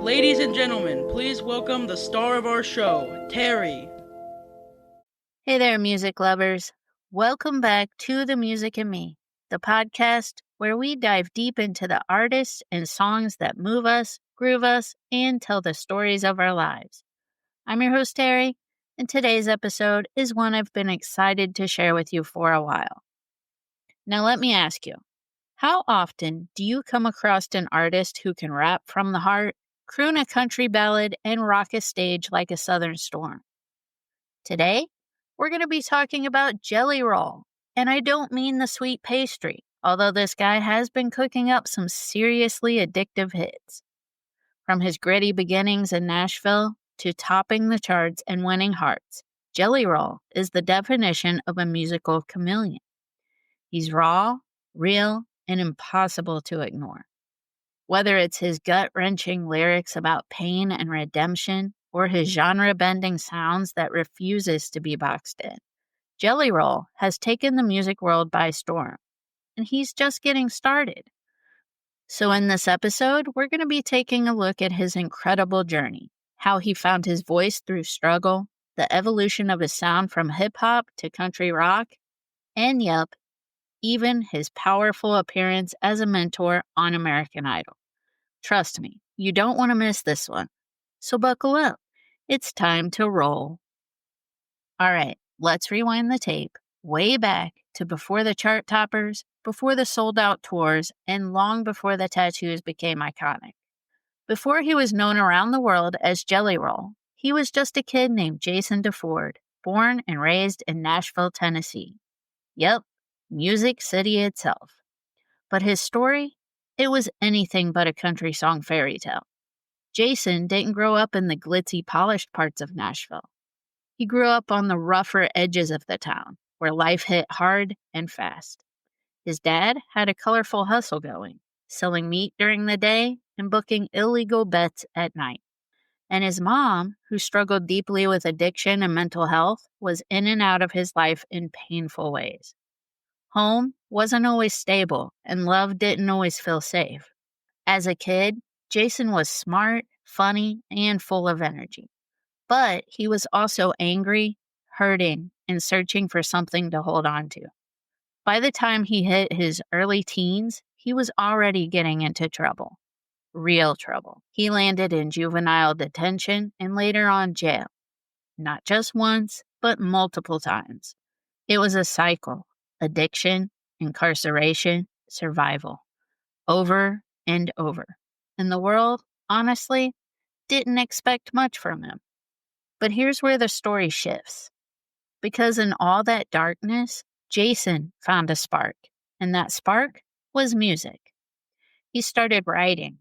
Ladies and gentlemen, please welcome the star of our show, Terry. Hey there, music lovers. Welcome back to The Music and Me, the podcast where we dive deep into the artists and songs that move us, groove us, and tell the stories of our lives. I'm your host, Terry, and today's episode is one I've been excited to share with you for a while. Now, let me ask you, how often do you come across an artist who can rap from the heart, croon a country ballad, and rock a stage like a southern storm? Today, we're going to be talking about Jelly Roll, and I don't mean the sweet pastry, although this guy has been cooking up some seriously addictive hits. From his gritty beginnings in Nashville to topping the charts and winning hearts, Jelly Roll is the definition of a musical chameleon. He's raw, real, and impossible to ignore. Whether it's his gut-wrenching lyrics about pain and redemption, or his genre-bending sounds that refuses to be boxed in, Jelly Roll has taken the music world by storm, and he's just getting started. So in this episode, we're going to be taking a look at his incredible journey, how he found his voice through struggle, the evolution of his sound from hip-hop to country rock, and even his powerful appearance as a mentor on American Idol. Trust me, you don't want to miss this one. So buckle up. It's time to roll. All right, let's rewind the tape way back to before the chart toppers, before the sold-out tours, and long before the tattoos became iconic. Before he was known around the world as Jelly Roll, he was just a kid named Jason DeFord, born and raised in Nashville, Tennessee. Yep, Music City itself. But his story? It was anything but a country song fairy tale. Jason didn't grow up in the glitzy, polished parts of Nashville. He grew up on the rougher edges of the town, where life hit hard and fast. His dad had a colorful hustle going, selling meat during the day and booking illegal bets at night. And his mom, who struggled deeply with addiction and mental health, was in and out of his life in painful ways. Home wasn't always stable, and love didn't always feel safe. As a kid, Jason was smart, funny, and full of energy. But he was also angry, hurting, and searching for something to hold on to. By the time he hit his early teens, he was already getting into trouble. Real trouble. He landed in juvenile detention and later on jail. Not just once, but multiple times. It was a cycle. Addiction, incarceration, survival. Over and over. And the world, honestly, didn't expect much from him. But here's where the story shifts. Because in all that darkness, Jason found a spark. And that spark was music. He started writing.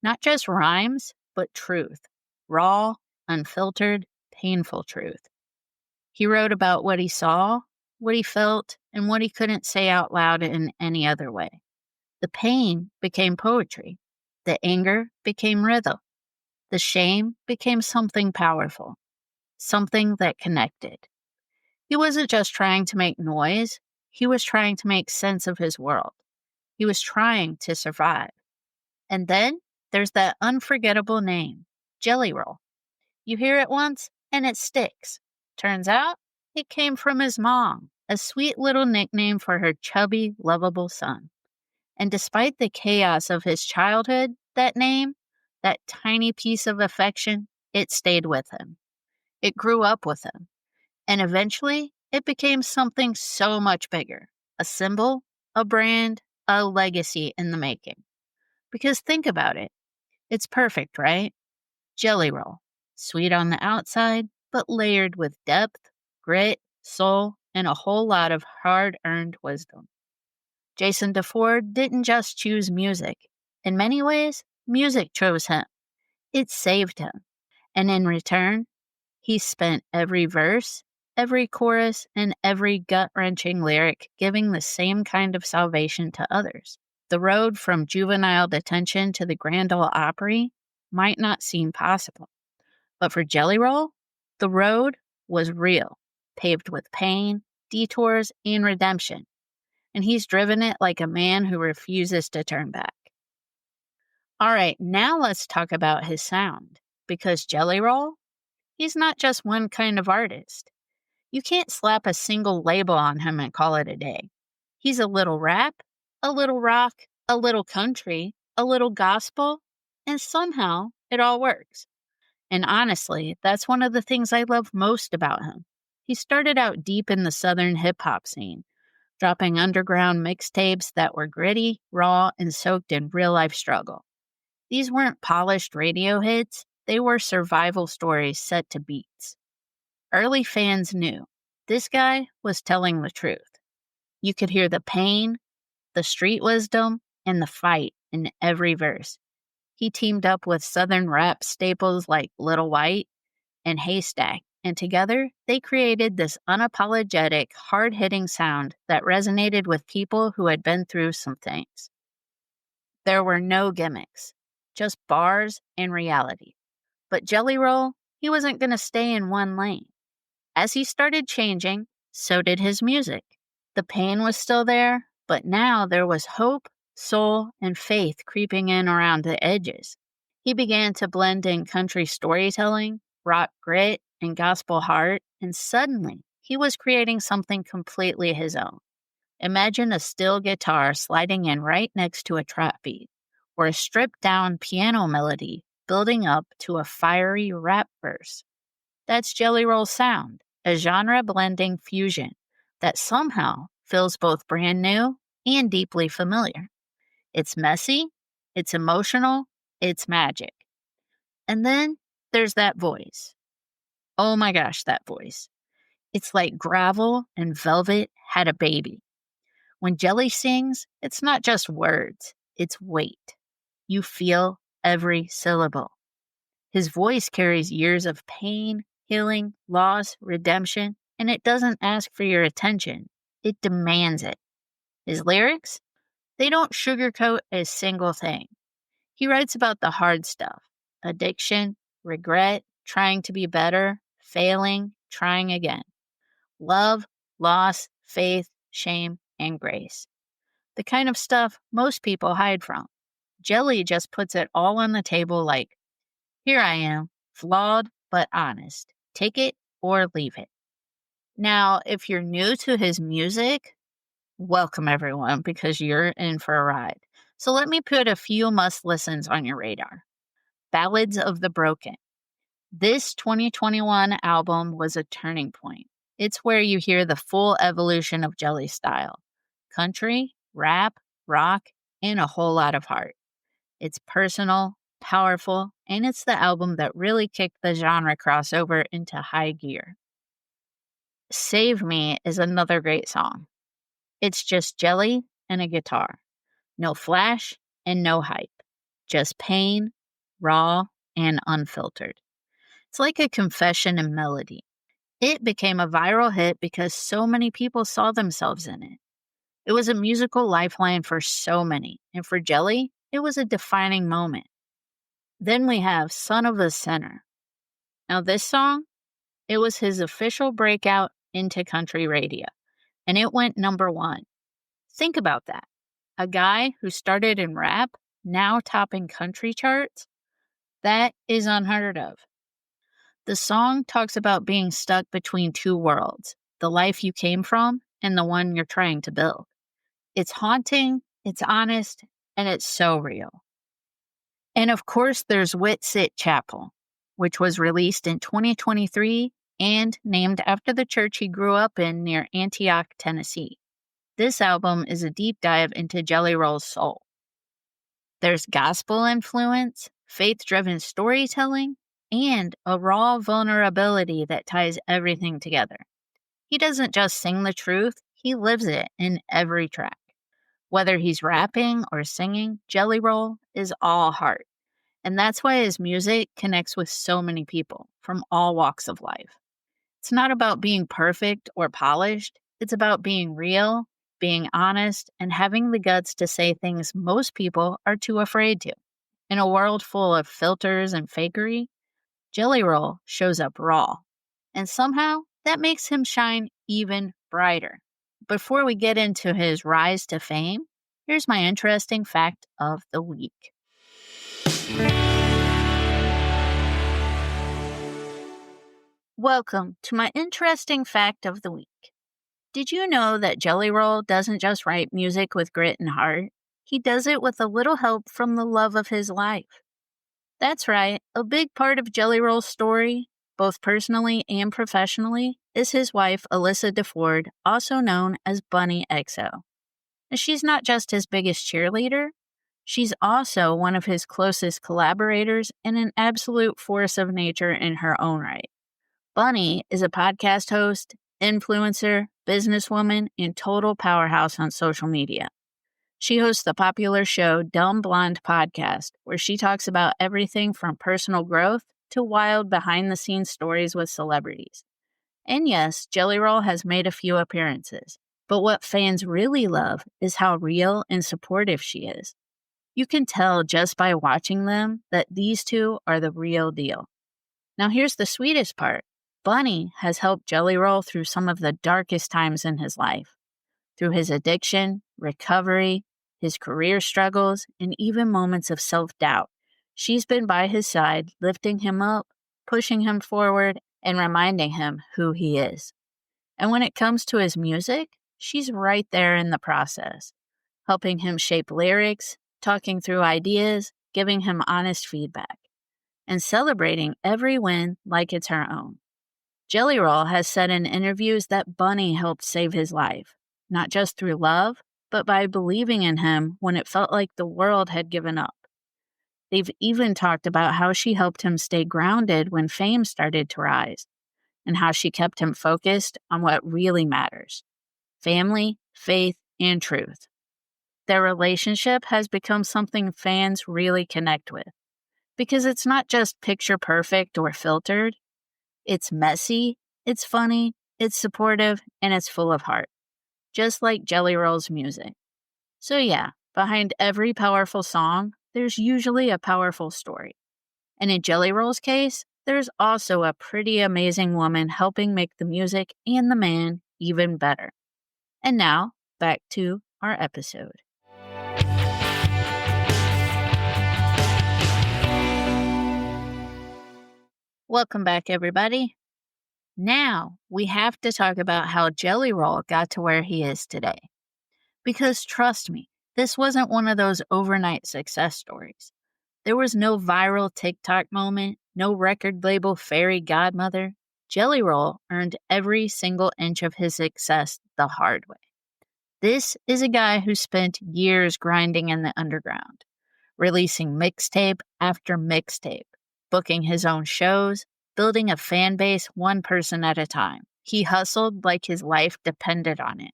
Not just rhymes, but truth. Raw, unfiltered, painful truth. He wrote about what he saw, what he felt, and what he couldn't say out loud in any other way. The pain became poetry. The anger became rhythm. The shame became something powerful, something that connected. He wasn't just trying to make noise. He was trying to make sense of his world. He was trying to survive. And then there's that unforgettable name, Jelly Roll. You hear it once, and it sticks. Turns out, it came from his mom, a sweet little nickname for her chubby, lovable son. And despite the chaos of his childhood, that name, that tiny piece of affection, it stayed with him. It grew up with him. And eventually, it became something so much bigger. A symbol, a brand, a legacy in the making. Because think about it. It's perfect, right? Jelly Roll. Sweet on the outside, but layered with depth, grit, soul, and a whole lot of hard-earned wisdom. Jason DeFord didn't just choose music. In many ways, music chose him. It saved him. And in return, he spent every verse, every chorus, and every gut-wrenching lyric giving the same kind of salvation to others. The road from juvenile detention to the Grand Ole Opry might not seem possible. But for Jelly Roll, the road was real, paved with pain, detours, and redemption. And he's driven it like a man who refuses to turn back. All right, now let's talk about his sound. Because Jelly Roll, he's not just one kind of artist. You can't slap a single label on him and call it a day. He's a little rap, a little rock, a little country, a little gospel, and somehow it all works. And honestly, that's one of the things I love most about him. He started out deep in the Southern hip hop scene, dropping underground mixtapes that were gritty, raw, and soaked in real life struggle. These weren't polished radio hits, they were survival stories set to beats. Early fans knew this guy was telling the truth. You could hear the pain, the street wisdom, and the fight in every verse. He teamed up with Southern rap staples like Little White and Haystack, and together they created this unapologetic, hard-hitting sound that resonated with people who had been through some things. There were no gimmicks, just bars and reality. But Jelly Roll, he wasn't going to stay in one lane. As he started changing, so did his music. The pain was still there, but now there was hope, soul, and faith creeping in around the edges. He began to blend in country storytelling, rock grit, and gospel heart, and suddenly he was creating something completely his own. Imagine a steel guitar sliding in right next to a trap beat, or a stripped down piano melody building up to a fiery rap verse. That's Jelly Roll's sound, a genre-blending fusion that somehow feels both brand new and deeply familiar. It's messy, it's emotional, it's magic. And then there's that voice. Oh my gosh, that voice. It's like gravel and velvet had a baby. When Jelly sings, it's not just words, it's weight. You feel every syllable. His voice carries years of pain, healing, loss, redemption, and it doesn't ask for your attention. It demands it. His lyrics? They don't sugarcoat a single thing. He writes about the hard stuff: addiction, regret, trying to be better, failing, trying again, love, loss, faith, shame, and grace. The kind of stuff most people hide from. Jelly just puts it all on the table like, here I am, flawed but honest. Take it or leave it. Now, if you're new to his music, welcome everyone, because you're in for a ride. So let me put a few must listens on your radar. Ballads of the Broken. This 2021 album was a turning point. It's where you hear the full evolution of Jelly's style: country, rap, rock, and a whole lot of heart. It's personal, powerful, and it's the album that really kicked the genre crossover into high gear. Save Me is another great song. It's just Jelly and a guitar. No flash and no hype. Just pain, raw, and unfiltered. It's like a confession in melody. It became a viral hit because so many people saw themselves in it. It was a musical lifeline for so many, and for Jelly, it was a defining moment. Then we have Son of the Sinner. Now this song, it was his official breakout into country radio, and it went number one. Think about that. A guy who started in rap, now topping country charts? That is unheard of. The song talks about being stuck between two worlds, the life you came from and the one you're trying to build. It's haunting, it's honest, and it's so real. And of course, there's Whitsitt Chapel, which was released in 2023 and named after the church he grew up in near Antioch, Tennessee. This album is a deep dive into Jelly Roll's soul. There's gospel influence, faith-driven storytelling, and a raw vulnerability that ties everything together. He doesn't just sing the truth, he lives it in every track. Whether he's rapping or singing, Jelly Roll is all heart. And that's why his music connects with so many people from all walks of life. It's not about being perfect or polished. It's about being real, being honest, and having the guts to say things most people are too afraid to. In a world full of filters and fakery, Jelly Roll shows up raw. And somehow, that makes him shine even brighter. Before we get into his rise to fame, here's my interesting fact of the week. Welcome to my interesting fact of the week. Did you know that Jelly Roll doesn't just write music with grit and heart? He does it with a little help from the love of his life. That's right, a big part of Jelly Roll's story, both personally and professionally, is his wife, Alyssa DeFord, also known as Bunny XO. And she's not just his biggest cheerleader, she's also one of his closest collaborators and an absolute force of nature in her own right. Bunny is a podcast host, influencer, businesswoman, and total powerhouse on social media. She hosts the popular show Dumb Blonde Podcast, where she talks about everything from personal growth to wild behind-the-scenes stories with celebrities. And yes, Jelly Roll has made a few appearances, but what fans really love is how real and supportive she is. You can tell just by watching them that these two are the real deal. Now here's the sweetest part. Bunny has helped Jelly Roll through some of the darkest times in his life. Through his addiction, recovery, his career struggles, and even moments of self-doubt, she's been by his side, lifting him up, pushing him forward, and reminding him who he is. And when it comes to his music, she's right there in the process, helping him shape lyrics, talking through ideas, giving him honest feedback, and celebrating every win like it's her own. Jelly Roll has said in interviews that Bunny helped save his life, not just through love, but by believing in him when it felt like the world had given up. They've even talked about how she helped him stay grounded when fame started to rise, and how she kept him focused on what really matters: family, faith, and truth. Their relationship has become something fans really connect with, because it's not just picture perfect or filtered. It's messy, it's funny, it's supportive, and it's full of heart, just like Jelly Roll's music. So yeah, behind every powerful song, there's usually a powerful story. And in Jelly Roll's case, there's also a pretty amazing woman helping make the music and the man even better. And now, back to our episode. Welcome back, everybody. Now, we have to talk about how Jelly Roll got to where he is today. Because trust me, this wasn't one of those overnight success stories. There was no viral TikTok moment, no record label fairy godmother. Jelly Roll earned every single inch of his success the hard way. This is a guy who spent years grinding in the underground, releasing mixtape after mixtape, booking his own shows, building a fan base one person at a time. He hustled like his life depended on it.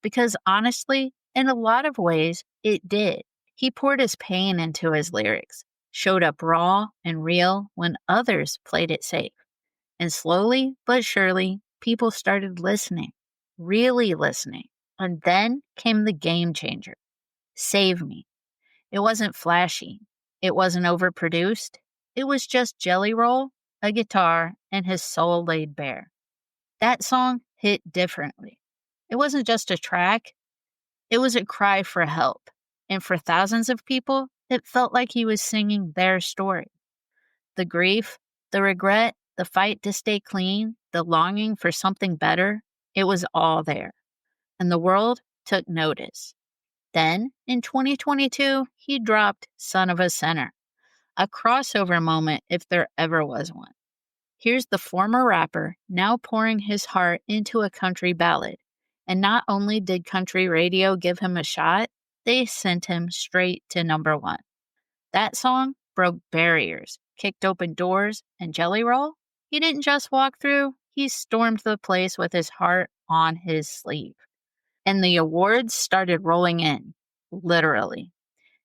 Because honestly, in a lot of ways, it did. He poured his pain into his lyrics, showed up raw and real when others played it safe. And slowly but surely, people started listening, really listening. And then came the game changer: Save Me. It wasn't flashy. It wasn't overproduced. It was just Jelly Roll, a guitar, and his soul laid bare. That song hit differently. It wasn't just a track. It was a cry for help. And for thousands of people, it felt like he was singing their story. The grief, the regret, the fight to stay clean, the longing for something better, it was all there. And the world took notice. Then, in 2022, he dropped Son of a Sinner, a crossover moment if there ever was one. Here's the former rapper now pouring his heart into a country ballad. And not only did country radio give him a shot, they sent him straight to number one. That song broke barriers, kicked open doors, and Jelly Roll, he didn't just walk through, he stormed the place with his heart on his sleeve. And the awards started rolling in, literally.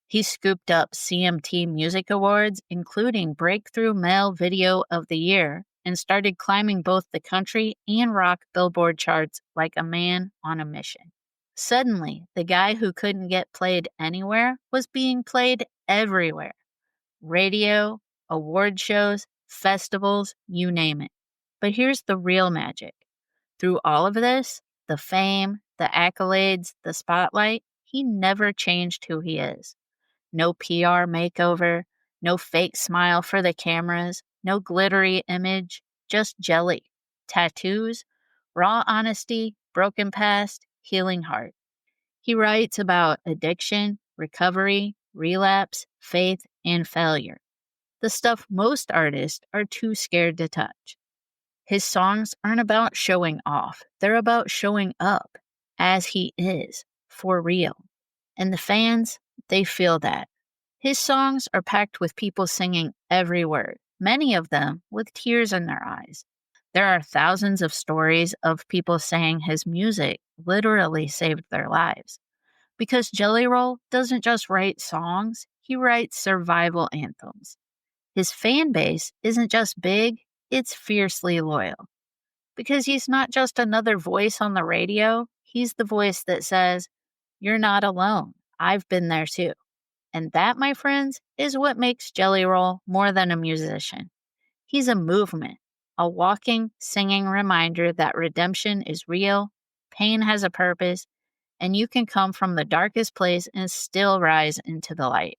He scooped up CMT Music Awards, including Breakthrough Male Video of the Year, and started climbing both the country and rock Billboard charts like a man on a mission. Suddenly, the guy who couldn't get played anywhere was being played everywhere. Radio, award shows, festivals, you name it. But here's the real magic. Through all of this, the fame, the accolades, the spotlight, he never changed who he is. No PR makeover, No fake smile for the cameras, no glittery image, just jelly, tattoos, raw honesty, broken past, healing heart. He writes about addiction, recovery, relapse, faith, and failure. The stuff most artists are too scared to touch. His songs aren't about showing off, they're about showing up as he is, for real. And the fans, they feel that. His songs are packed with people singing every word, many of them with tears in their eyes. There are thousands of stories of people saying his music literally saved their lives. Because Jelly Roll doesn't just write songs, he writes survival anthems. His fan base isn't just big, it's fiercely loyal. Because he's not just another voice on the radio, he's the voice that says, "You're not alone. I've been there too." And that, my friends, is what makes Jelly Roll more than a musician. He's a movement, a walking, singing reminder that redemption is real, pain has a purpose, and you can come from the darkest place and still rise into the light.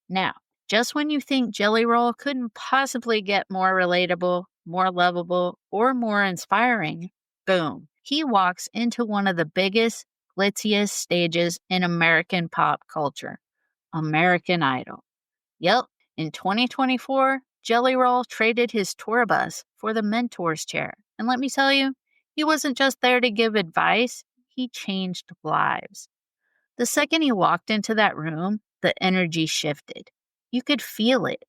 Now, just when you think Jelly Roll couldn't possibly get more relatable, more lovable, or more inspiring, boom, he walks into one of the biggest, glitziest stages in American pop culture, American Idol. Yep, in 2024, Jelly Roll traded his tour bus for the mentor's chair. And let me tell you, he wasn't just there to give advice, he changed lives. The second he walked into that room, the energy shifted. You could feel it.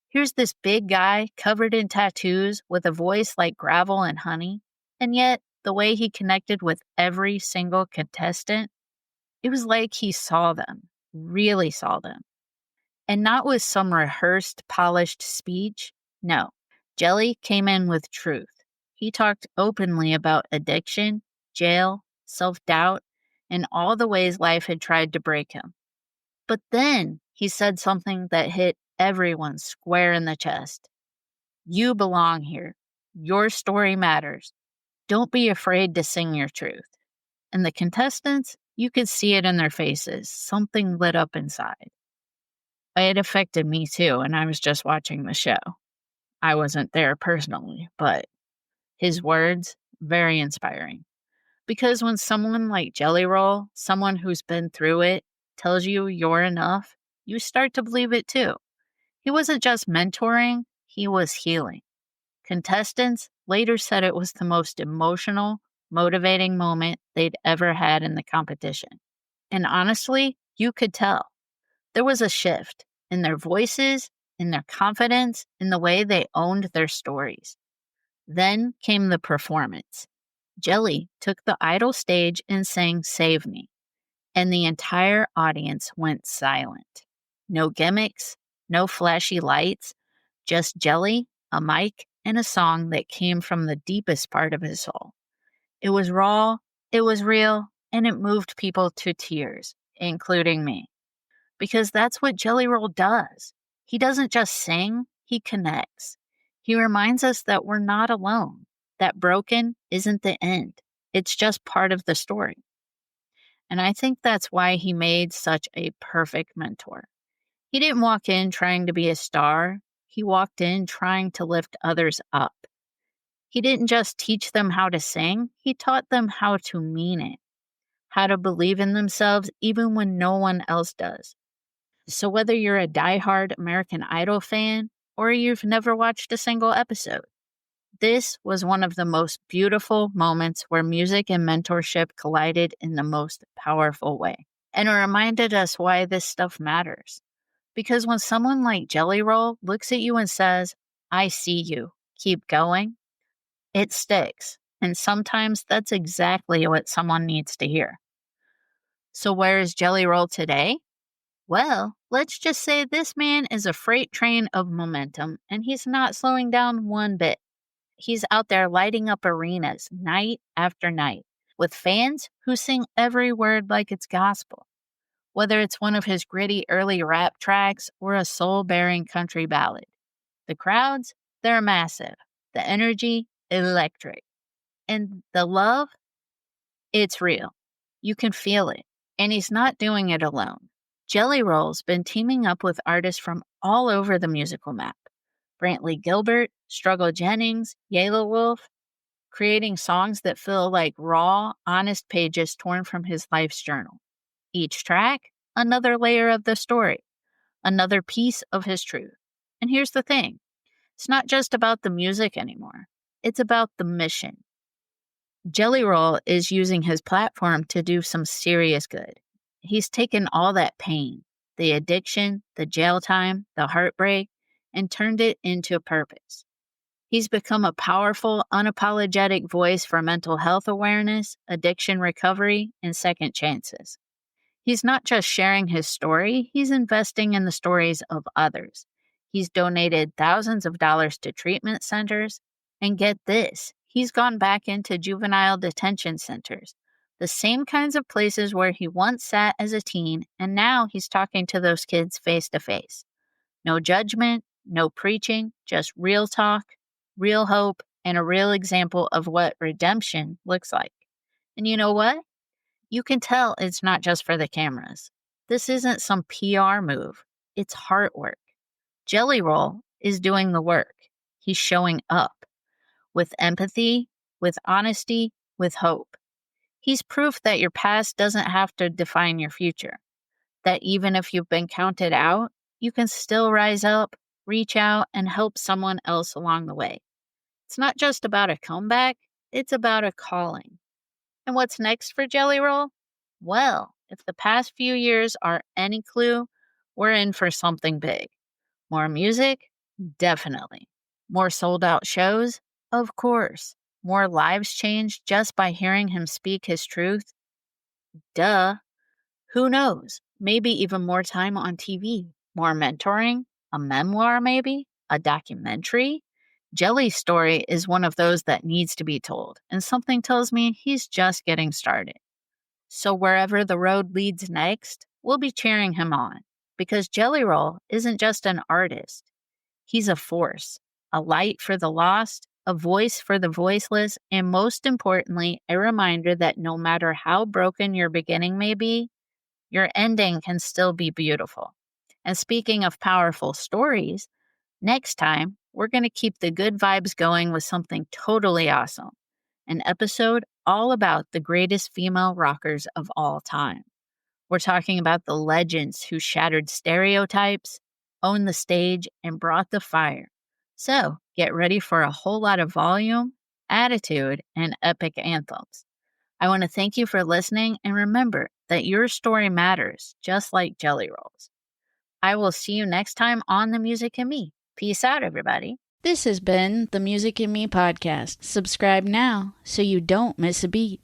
Here's this big guy covered in tattoos with a voice like gravel and honey. And yet, the way he connected with every single contestant, it was like he saw them, really saw them. And not with some rehearsed, polished speech. No, Jelly came in with truth. He talked openly about addiction, jail, self-doubt, and all the ways life had tried to break him. But then he said something that hit everyone square in the chest. You belong here. Your story matters. Don't be afraid to sing your truth. And the contestants, you could see it in their faces. Something lit up inside. It affected me too, and I was just watching the show. I wasn't there personally, but his words, very inspiring. Because when someone like Jelly Roll, someone who's been through it, tells you you're enough, you start to believe it too. He wasn't just mentoring, he was healing. Contestants later said it was the most emotional, motivating moment they'd ever had in the competition. And honestly, you could tell. There was a shift in their voices, in their confidence, in the way they owned their stories. Then came the performance. Jelly took the idol stage and sang Save Me, and the entire audience went silent. No gimmicks, no flashy lights, just Jelly, a mic, and a song that came from the deepest part of his soul. It was raw, it was real, and it moved people to tears, including me. Because that's what Jelly Roll does. He doesn't just sing, he connects. He reminds us that we're not alone, that broken isn't the end. It's just part of the story. And I think that's why he made such a perfect mentor. He didn't walk in trying to be a star. He walked in trying to lift others up. He didn't just teach them how to sing, he taught them how to mean it, how to believe in themselves even when no one else does. So whether you're a diehard American Idol fan or you've never watched a single episode, this was one of the most beautiful moments where music and mentorship collided in the most powerful way. And it reminded us why this stuff matters. Because when someone like Jelly Roll looks at you and says, "I see you, keep going," it sticks. And sometimes that's exactly what someone needs to hear. So where is Jelly Roll today? Well, let's just say this man is a freight train of momentum, and he's not slowing down one bit. He's out there lighting up arenas night after night with fans who sing every word like it's gospel. Whether it's one of his gritty early rap tracks or a soul-bearing country ballad. The crowds, they're massive. The energy, electric. And the love, it's real. You can feel it. And he's not doing it alone. Jelly Roll's been teaming up with artists from all over the musical map. Brantley Gilbert, Struggle Jennings, Yayla Wolf, creating songs that feel like raw, honest pages torn from his life's journal. Each track, another layer of the story, another piece of his truth. And here's the thing, it's not just about the music anymore, it's about the mission. Jelly Roll is using his platform to do some serious good. He's taken all that pain, the addiction, the jail time, the heartbreak, and turned it into a purpose. He's become a powerful, unapologetic voice for mental health awareness, addiction recovery, and second chances. He's not just sharing his story, he's investing in the stories of others. He's donated thousands of dollars to treatment centers. And get this, he's gone back into juvenile detention centers, the same kinds of places where he once sat as a teen, and now he's talking to those kids face to face. No judgment, no preaching, just real talk, real hope, and a real example of what redemption looks like. And you know what? You can tell it's not just for the cameras. This isn't some PR move. It's heart work. Jelly Roll is doing the work. He's showing up with empathy, with honesty, with hope. He's proof that your past doesn't have to define your future. That even if you've been counted out, you can still rise up, reach out, and help someone else along the way. It's not just about a comeback, it's about a calling. And what's next for Jelly Roll? Well, if the past few years are any clue, we're in for something big. More music? Definitely. More sold out shows? Of course. More lives changed just by hearing him speak his truth? Duh. Who knows? Maybe even more time on TV. More mentoring? A memoir maybe? A documentary? Jelly's story is one of those that needs to be told, and something tells me he's just getting started. So wherever the road leads next, we'll be cheering him on, because Jelly Roll isn't just an artist. He's a force, a light for the lost, a voice for the voiceless, and most importantly, a reminder that no matter how broken your beginning may be, your ending can still be beautiful. And speaking of powerful stories, next time, we're going to keep the good vibes going with something totally awesome. An episode all about the greatest female rockers of all time. We're talking about the legends who shattered stereotypes, owned the stage, and brought the fire. So get ready for a whole lot of volume, attitude, and epic anthems. I want to thank you for listening, and remember that your story matters, just like Jelly Rolls. I will see you next time on The Music and Me. Peace out, everybody. This has been the Music and Me podcast. Subscribe now so you don't miss a beat.